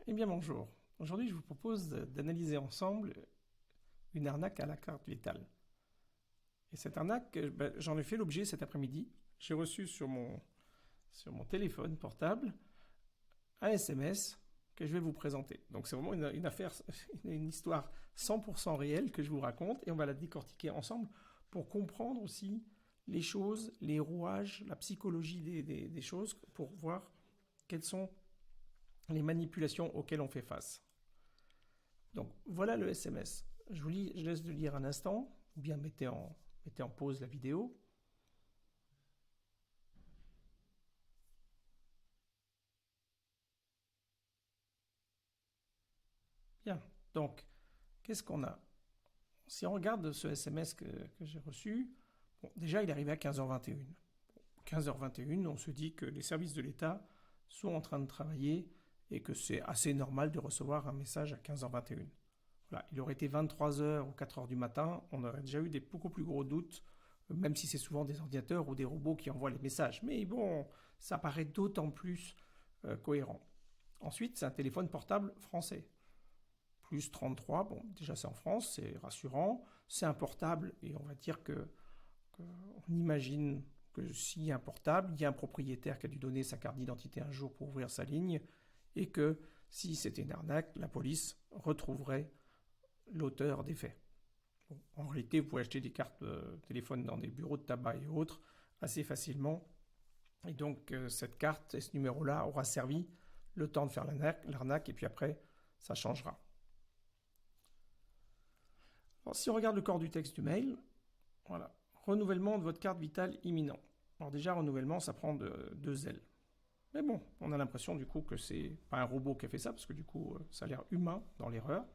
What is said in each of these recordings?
Eh bien bonjour, aujourd'hui je vous propose d'analyser ensemble une arnaque à la carte vitale. Et cette arnaque, j'en ai fait l'objet cet après-midi. J'ai reçu sur mon téléphone portable un SMS que je vais vous présenter. Donc c'est vraiment une affaire, une histoire 100% réelle que je vous raconte et on va la décortiquer ensemble pour comprendre aussi les choses, les rouages, la psychologie des choses, pour voir quelles sont les manipulations auxquelles on fait face. Donc voilà le SMS. Je laisse le lire un instant, ou bien mettez en pause la vidéo. Bien, donc qu'est-ce qu'on a? Si on regarde ce SMS que j'ai reçu, bon, déjà il est arrivé à 15h21. 15h21, on se dit que les services de l'État sont en train de travailler et que c'est assez normal de recevoir un message à 15h21. Voilà, il aurait été 23h ou 4h du matin, on aurait déjà eu des beaucoup plus gros doutes, même si c'est souvent des ordinateurs ou des robots qui envoient les messages. Mais bon, ça paraît d'autant plus cohérent. Ensuite, c'est un téléphone portable français. Plus 33, bon, déjà c'est en France, c'est rassurant. C'est un portable et on va dire on imagine que s'il y a un portable, il y a un propriétaire qui a dû donner sa carte d'identité un jour pour ouvrir sa ligne et que si c'était une arnaque, la police retrouverait l'auteur des faits. Bon, en réalité, vous pouvez acheter des cartes de téléphone dans des bureaux de tabac et autres assez facilement. Et donc, cette carte et ce numéro-là aura servi le temps de faire l'arnaque et puis après, ça changera. Alors, si on regarde le corps du texte du mail, voilà, renouvellement de votre carte vitale imminent. Alors déjà, renouvellement, ça prend deux ailes. Mais bon, on a l'impression du coup que c'est pas un robot qui a fait ça, parce que du coup, ça a l'air humain dans l'erreur.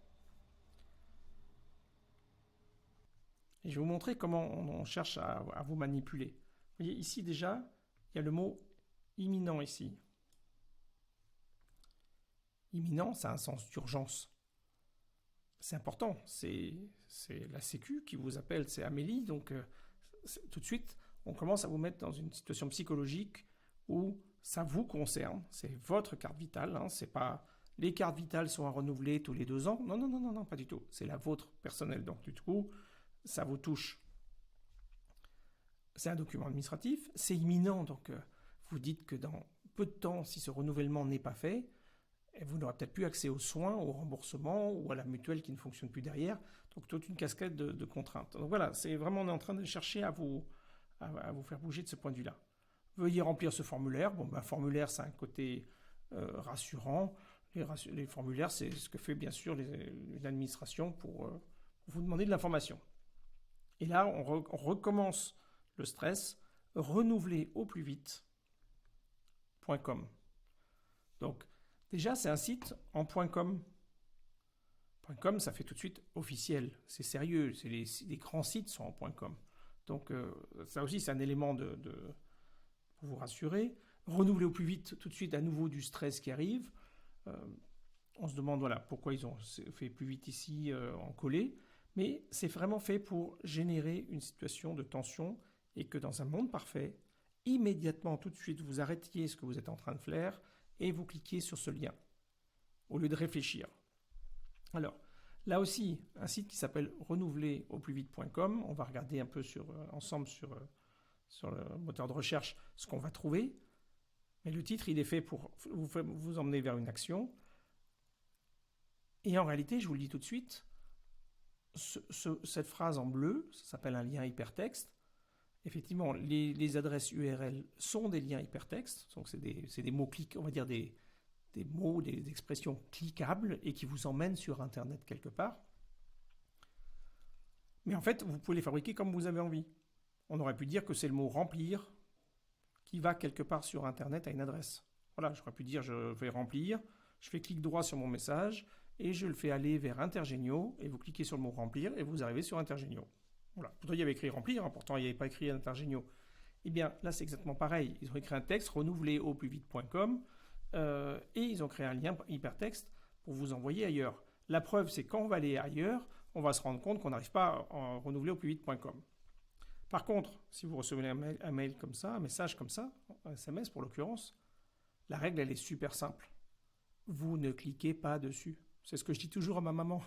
Et je vais vous montrer comment on cherche à vous manipuler. Vous voyez, ici déjà, il y a le mot imminent ici. Imminent, ça a un sens d'urgence. C'est important, c'est la Sécu qui vous appelle, c'est Amélie, donc tout de suite, on commence à vous mettre dans une situation psychologique où ça vous concerne, c'est votre carte vitale, hein, c'est pas les cartes vitales sont à renouveler tous les 2 ans, non, non, non, non, non, pas du tout, c'est la vôtre personnelle, donc du coup, ça vous touche. C'est un document administratif, c'est imminent, donc vous dites que dans peu de temps, si ce renouvellement n'est pas fait, vous n'aurez peut-être plus accès aux soins, au remboursement ou à la mutuelle qui ne fonctionne plus derrière. Donc toute une cascade de contraintes. Donc voilà, c'est vraiment, on est en train de chercher à vous faire bouger de ce point de vue-là. Veuillez remplir ce formulaire. Bon, ben, formulaire, c'est un côté rassurant. Les formulaires, c'est ce que fait bien sûr l'administration pour vous demander de l'information. Et là, on recommence le stress. Renouveler au plus vite.com. Donc, déjà, c'est un site en .com. .com, ça fait tout de suite officiel. C'est sérieux. Les grands sites sont en .com. Donc, ça aussi, c'est un élément pour vous rassurer. Renouveler au plus vite, tout de suite, à nouveau du stress qui arrive. On se demande, voilà, pourquoi ils ont fait plus vite ici en collé. Mais c'est vraiment fait pour générer une situation de tension et que dans un monde parfait, immédiatement, tout de suite, vous arrêtiez ce que vous êtes en train de faire et vous cliquez sur ce lien, au lieu de réfléchir. Alors, là aussi, un site qui s'appelle renouvelerauplusvite.com, on va regarder un peu ensemble sur le moteur de recherche ce qu'on va trouver, mais le titre, il est fait pour vous emmener vers une action, et en réalité, je vous le dis tout de suite, cette phrase en bleu, ça s'appelle un lien hypertexte. Effectivement, les adresses URL sont des liens hypertextes, donc c'est des mots-clics, on va dire des mots, des expressions cliquables et qui vous emmènent sur Internet quelque part. Mais en fait, vous pouvez les fabriquer comme vous avez envie. On aurait pu dire que c'est le mot remplir qui va quelque part sur Internet à une adresse. Voilà, j'aurais pu dire je vais remplir, je fais clic droit sur mon message et je le fais aller vers Intergenio et vous cliquez sur le mot remplir et vous arrivez sur Intergenio. Voilà. Pourtant, il y avait écrit remplir, hein, pourtant il n'y avait pas écrit Intergenio. Eh bien, là, c'est exactement pareil. Ils ont écrit un texte, renouveler au plus vite.com, et ils ont créé un lien hypertexte pour vous envoyer ailleurs. La preuve, c'est quand on va aller ailleurs, on va se rendre compte qu'on n'arrive pas à renouveler au plus vite.com. Par contre, si vous recevez un mail comme ça, un message comme ça, un SMS pour l'occurrence, la règle, elle est super simple. vous ne cliquez pas dessus. C'est ce que je dis toujours à ma maman.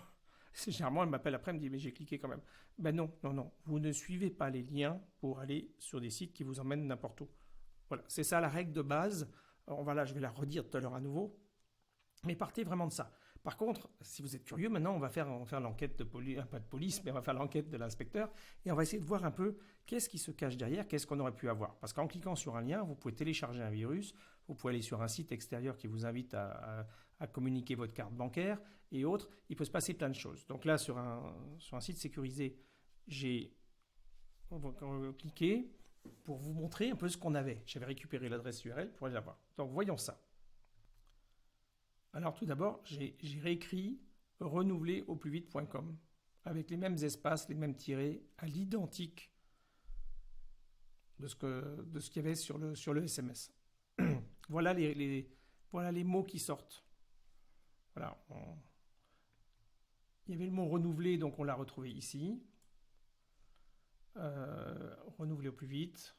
Généralement, elle m'appelle après, elle me dit, mais j'ai cliqué quand même. Ben non, non, non. Vous ne suivez pas les liens pour aller sur des sites qui vous emmènent n'importe où. Voilà, c'est ça la règle de base. Alors, voilà, je vais la redire tout à l'heure à nouveau. Mais partez vraiment de ça. Par contre, si vous êtes curieux, maintenant, on va faire l'enquête de police, pas de police, mais on va faire l'enquête de l'inspecteur et on va essayer de voir un peu qu'est-ce qui se cache derrière, qu'est-ce qu'on aurait pu avoir. Parce qu'en cliquant sur un lien, vous pouvez télécharger un virus, vous pouvez aller sur un site extérieur qui vous invite à communiquer votre carte bancaire et autres. Il peut se passer plein de choses. Donc là, sur un site sécurisé, on va cliquer pour vous montrer un peu ce qu'on avait. J'avais récupéré l'adresse URL pour aller la voir. Donc voyons ça. Alors tout d'abord, j'ai réécrit renouveler au plus vite.com avec les mêmes espaces, les mêmes tirets, à l'identique de ce qu'il y avait sur le SMS. Voilà les mots qui sortent. Voilà. Il y avait le mot renouveler, donc on l'a retrouvé ici. Renouveler au plus vite.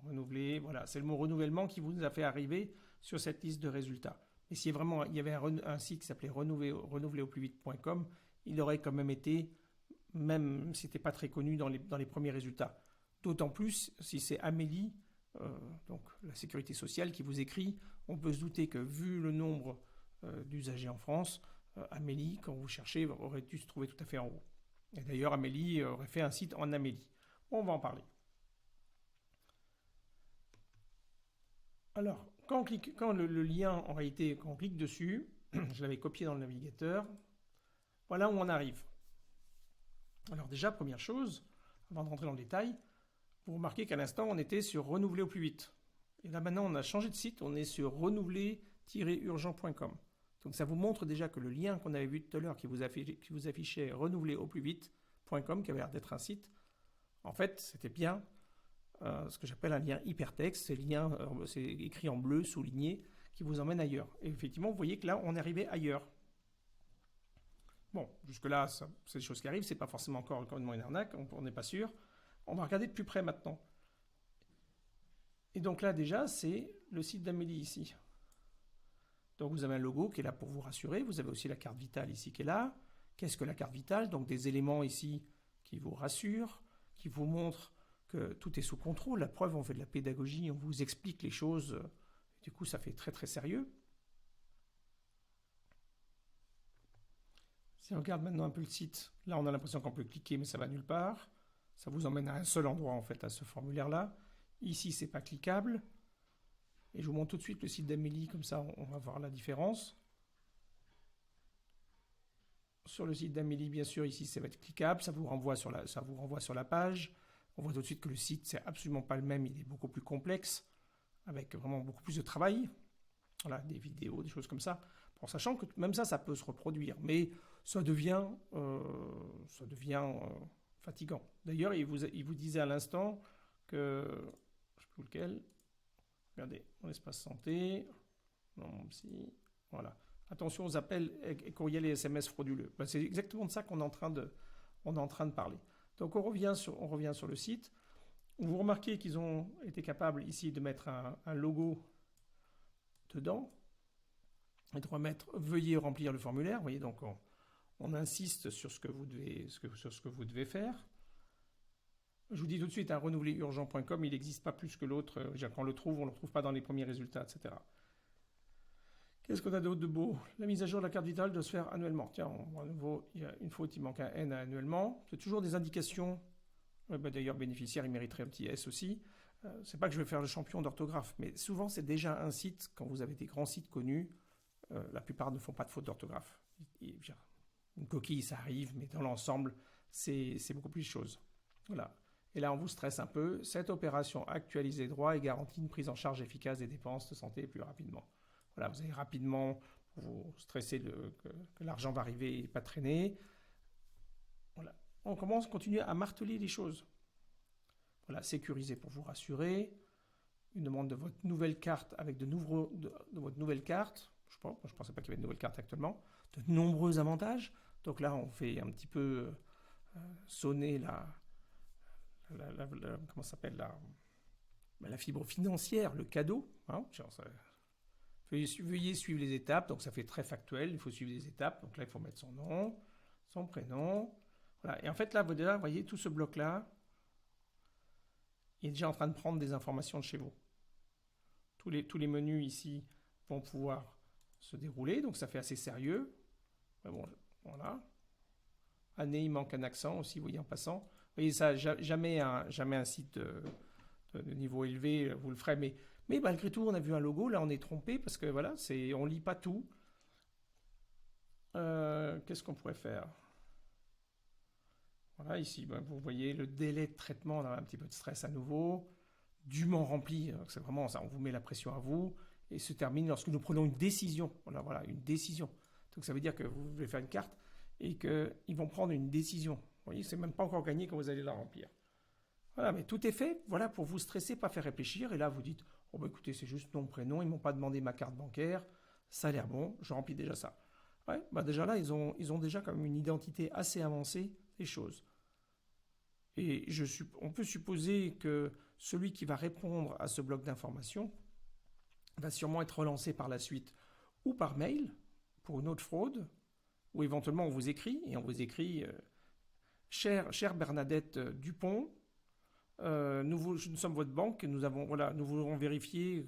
Renouveler, voilà. C'est le mot renouvellement qui vous a fait arriver sur cette liste de résultats. Et si vraiment il y avait un site qui s'appelait renouveler-au-plus-vite.com, il aurait quand même été, même si c'était pas très connu dans les premiers résultats. D'autant plus si c'est Amélie, donc la sécurité sociale, qui vous écrit, on peut se douter que vu le nombre d'usagers en France, Amélie, quand vous cherchez, aurait dû se trouver tout à fait en haut. Et d'ailleurs, Amélie aurait fait un site en Amélie. On va en parler. Alors, quand le lien, en réalité, quand on clique dessus, je l'avais copié dans le navigateur, voilà où on arrive. Alors déjà, première chose, avant de rentrer dans le détail, vous remarquez qu'à l'instant, on était sur renouveler au plus vite. Et là maintenant, on a changé de site, on est sur renouveler-urgent.com. Donc ça vous montre déjà que le lien qu'on avait vu tout à l'heure qui vous affichait renouveler au plus vite.com, qui avait l'air d'être un site, en fait, c'était bien ce que j'appelle un lien hypertexte, c'est écrit en bleu, souligné, qui vous emmène ailleurs. Et effectivement, vous voyez que là, on est arrivé ailleurs. Bon, jusque-là, c'est des choses qui arrivent, c'est pas forcément encore complètement une arnaque, on n'est pas sûr. On va regarder de plus près maintenant. Et donc là, déjà, c'est le site d'Amélie ici. Donc vous avez un logo qui est là pour vous rassurer, vous avez aussi la carte vitale ici qui est là. Qu'est-ce que la carte vitale? Donc des éléments ici qui vous rassurent, qui vous montrent que tout est sous contrôle. La preuve, on fait de la pédagogie, on vous explique les choses. Du coup, ça fait très très sérieux. Si on regarde maintenant un peu le site, là on a l'impression qu'on peut cliquer, mais ça va nulle part. Ça vous emmène à un seul endroit en fait, à ce formulaire-là. Ici, c'est pas cliquable. Et je vous montre tout de suite le site d'Amélie, comme ça on va voir la différence. Sur le site d'Amélie, bien sûr, ici, ça va être cliquable, ça vous renvoie sur la page. On voit tout de suite que le site, c'est absolument pas le même, il est beaucoup plus complexe, avec vraiment beaucoup plus de travail. Voilà, des vidéos, des choses comme ça. En sachant que même ça peut se reproduire, mais ça devient fatigant. D'ailleurs, il vous disait à l'instant que, je sais plus lequel, regardez, mon espace santé, non, mon psy, voilà. Attention aux appels et courriels et SMS frauduleux. Ben, c'est exactement de ça qu'on est en train de parler. Donc on revient sur le site. Vous remarquez qu'ils ont été capables ici de mettre un logo dedans et de remettre veuillez remplir le formulaire. Vous voyez, donc on insiste sur ce que vous devez faire. Je vous dis tout de suite, renouvelerurgent.com, il n'existe pas plus que l'autre. Quand on le trouve, on ne le retrouve pas dans les premiers résultats, etc. Qu'est-ce qu'on a d'autre de beau? La mise à jour de la carte vitale doit se faire annuellement. Tiens, à nouveau, il y a une faute, il manque un N à annuellement. C'est toujours des indications. D'ailleurs, bénéficiaire, il mériterait un petit S aussi. C'est pas que je vais faire le champion d'orthographe, mais souvent, c'est déjà un site, quand vous avez des grands sites connus, la plupart ne font pas de faute d'orthographe. Une coquille, ça arrive, mais dans l'ensemble, c'est beaucoup plus de choses. Voilà. Et là, on vous stresse un peu. Cette opération actualisée droit et garantit une prise en charge efficace des dépenses de santé plus rapidement. Voilà, vous allez rapidement vous stresser que l'argent va arriver et pas traîner. Voilà. On continue à marteler les choses. Voilà, sécuriser pour vous rassurer. Une demande de votre nouvelle carte avec de votre nouvelle carte. Je ne pensais pas qu'il y avait de nouvelle carte actuellement. De nombreux avantages. Donc là, on fait un petit peu sonner comment ça s'appelle la fibre financière, le cadeau. Hein, Veuillez suivre les étapes. Donc ça fait très factuel. Il faut suivre les étapes. Donc là, il faut mettre son nom, son prénom. Voilà. Et en fait, là, vous voyez tout ce bloc-là, il est déjà en train de prendre des informations de chez vous. Tous les menus ici vont pouvoir se dérouler. Donc ça fait assez sérieux. Mais bon, voilà. Année, il manque un accent aussi, vous voyez, en passant. Vous voyez, ça, jamais un site de niveau élevé, vous le ferez. Mais malgré tout, on a vu un logo. Là, on est trompé parce que voilà, on lit pas tout. Qu'est-ce qu'on pourrait faire? Voilà, ici, vous voyez le délai de traitement. On a un petit peu de stress à nouveau. Dûment rempli. C'est vraiment ça. On vous met la pression à vous. Et se termine lorsque nous prenons une décision. Voilà, une décision. Donc ça veut dire que vous voulez faire une carte et qu'ils vont prendre une décision. Vous voyez, c'est même pas encore gagné quand vous allez la remplir. Voilà, mais tout est fait, voilà, pour vous stresser, pas faire réfléchir. Et là, vous dites, oh bah écoutez, c'est juste nom, prénom, ils m'ont pas demandé ma carte bancaire, ça a l'air bon, je remplis déjà ça. Ouais, bah déjà là, ils ont déjà comme une identité assez avancée des choses. Et on peut supposer que celui qui va répondre à ce bloc d'informations va sûrement être relancé par la suite ou par mail pour une autre fraude, ou éventuellement on vous écrit, chère Bernadette Dupont, nous sommes votre banque, nous voulons vérifier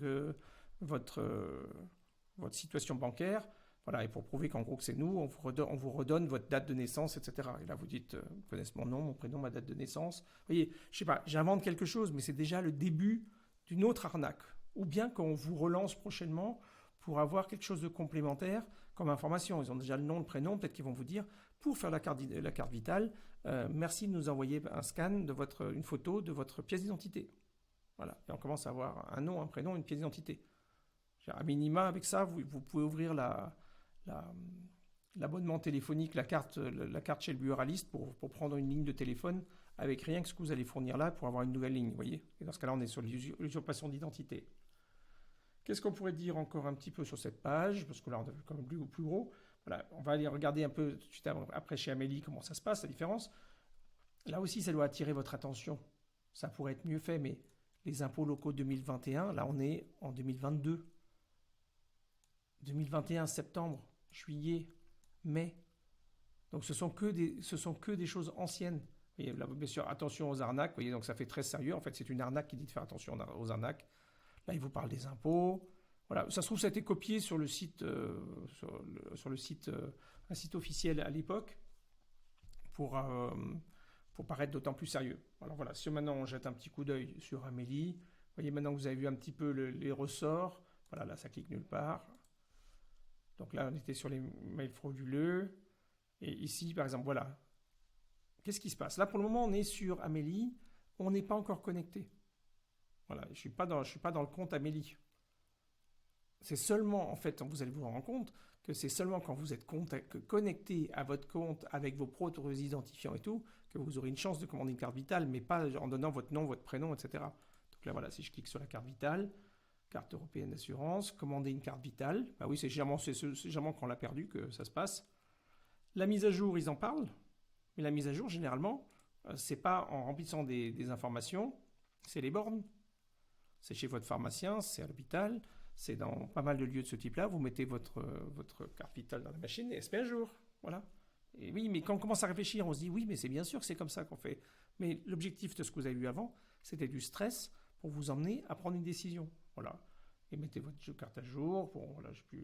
votre situation bancaire, voilà, et pour prouver qu'en gros que c'est nous, on vous redonne votre date de naissance, etc. Et là vous dites, vous connaissez mon nom, mon prénom, ma date de naissance. Vous voyez, je sais pas, j'invente quelque chose, mais c'est déjà le début d'une autre arnaque. Ou bien qu'on vous relance prochainement pour avoir quelque chose de complémentaire comme information. Ils ont déjà le nom, le prénom, peut-être qu'ils vont vous dire, pour faire la carte vitale, merci de nous envoyer un scan une photo de votre pièce d'identité. Voilà, et on commence à avoir un nom, un prénom, une pièce d'identité. À minima, avec ça, vous pouvez ouvrir l'abonnement téléphonique, la carte chez le buraliste pour prendre une ligne de téléphone avec rien que ce que vous allez fournir là pour avoir une nouvelle ligne, vous voyez. Et dans ce cas-là, on est sur l'usurpation d'identité. Qu'est-ce qu'on pourrait dire encore un petit peu sur cette page? Parce que là, on a vu quand même plus gros. Voilà, on va aller regarder un peu tout de suite après chez Amélie comment ça se passe, la différence. Là aussi, ça doit attirer votre attention. Ça pourrait être mieux fait, mais les impôts locaux 2021, là, on est en 2022. 2021, septembre, juillet, mai. Donc, ce sont que des choses anciennes. Et là, bien sûr, attention aux arnaques. Vous voyez, donc ça fait très sérieux. En fait, c'est une arnaque qui dit de faire attention aux arnaques. Là, il vous parle des impôts. Voilà, ça se trouve, ça a été copié sur le site, un site officiel à l'époque, pour paraître d'autant plus sérieux. Alors voilà, si maintenant on jette un petit coup d'œil sur Amélie, vous voyez maintenant que vous avez vu un petit peu les ressorts. Voilà, là, ça clique nulle part. Donc là, on était sur les mails frauduleux. Et ici, par exemple, voilà. Qu'est-ce qui se passe? Là, pour le moment, on est sur Amélie. On n'est pas encore connecté. Voilà, je ne suis pas dans le compte Amélie. C'est seulement, en fait, vous allez vous rendre compte que c'est seulement quand vous êtes connecté à votre compte avec vos propres identifiants et tout, que vous aurez une chance de commander une carte vitale, mais pas en donnant votre nom, votre prénom, etc. Donc là, voilà, si je clique sur la carte vitale, carte européenne d'assurance, commander une carte vitale, bah oui, c'est généralement quand on l'a perdu que ça se passe. La mise à jour, ils en parlent, mais la mise à jour, généralement, c'est pas en remplissant des informations, c'est les bornes. C'est chez votre pharmacien, c'est à l'hôpital, c'est dans pas mal de lieux de ce type-là. Vous mettez votre carte vitale dans la machine et elle se met à jour. Voilà. Et oui, mais quand on commence à réfléchir, on se dit oui, mais c'est bien sûr que c'est comme ça qu'on fait. Mais l'objectif de ce que vous avez vu avant, c'était du stress pour vous emmener à prendre une décision. Voilà. Et mettez votre carte à jour. Bon, voilà, je n'ai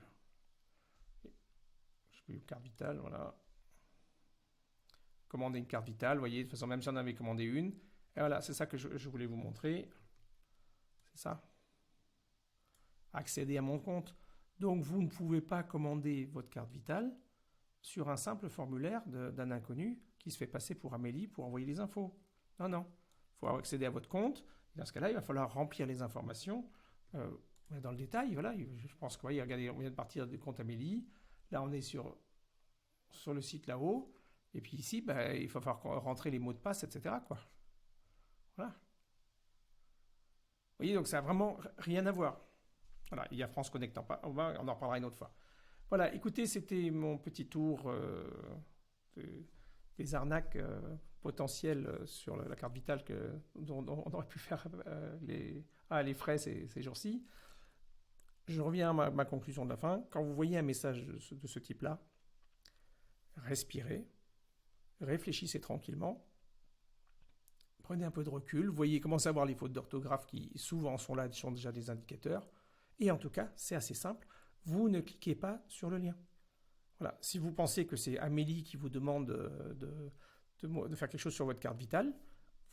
plus carte vitale. Voilà. Commander une carte vitale, vous voyez, de toute façon, même si on avait commandé une. Et voilà, c'est ça que je voulais vous montrer. C'est ça. Accéder à mon compte. Donc, vous ne pouvez pas commander votre carte vitale sur un simple formulaire d'un inconnu qui se fait passer pour Amélie pour envoyer les infos. Non, non. Il faut accéder à votre compte. Dans ce cas-là, il va falloir remplir les informations dans le détail. Voilà, je pense que, voyez, regardez, on vient de partir du compte Amélie. Là, on est sur le site là-haut. Et puis ici, il va falloir rentrer les mots de passe, etc. Quoi. Voilà. Vous voyez, donc ça n'a vraiment rien à voir. Voilà, il y a France Connect, on en reparlera une autre fois. Voilà, écoutez, c'était mon petit tour des arnaques potentielles sur la carte vitale dont on aurait pu faire les frais ces jours-ci. je reviens à ma conclusion de la fin. Quand vous voyez un message de ce type-là, respirez, réfléchissez tranquillement, prenez un peu de recul, voyez, commencez à voir les fautes d'orthographe qui souvent sont là, sont déjà des indicateurs. Et en tout cas, c'est assez simple, vous ne cliquez pas sur le lien. Voilà. Si vous pensez que c'est Amélie qui vous demande de faire quelque chose sur votre carte vitale,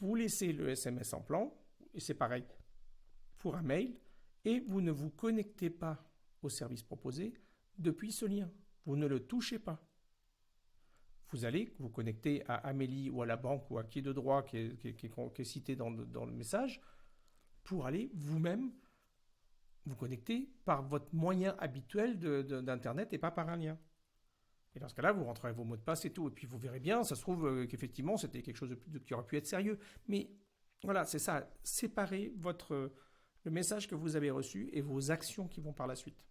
vous laissez le SMS en plan, et c'est pareil pour un mail, et vous ne vous connectez pas au service proposé depuis ce lien. Vous ne le touchez pas. Vous allez vous connecter à Amélie ou à la banque ou à qui de droit qui est cité dans le message pour aller vous-même vous connecter par votre moyen habituel d'Internet et pas par un lien. Et dans ce cas-là, vous rentrerez vos mots de passe et tout. Et puis vous verrez bien, ça se trouve qu'effectivement, c'était quelque chose qui aurait pu être sérieux. Mais voilà, c'est ça. Séparez le message que vous avez reçu et vos actions qui vont par la suite.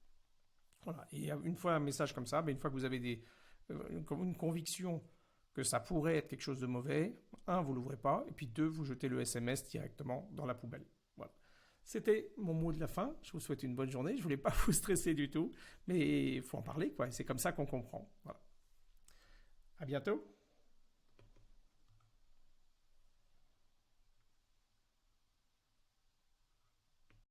Voilà. Et une fois un message comme ça, une fois que vous avez une conviction que ça pourrait être quelque chose de mauvais, un, vous l'ouvrez pas, et puis deux, vous jetez le SMS directement dans la poubelle. Voilà. C'était mon mot de la fin. Je vous souhaite une bonne journée. Je voulais pas vous stresser du tout, mais il faut en parler, quoi. Et c'est comme ça qu'on comprend. Voilà. À bientôt.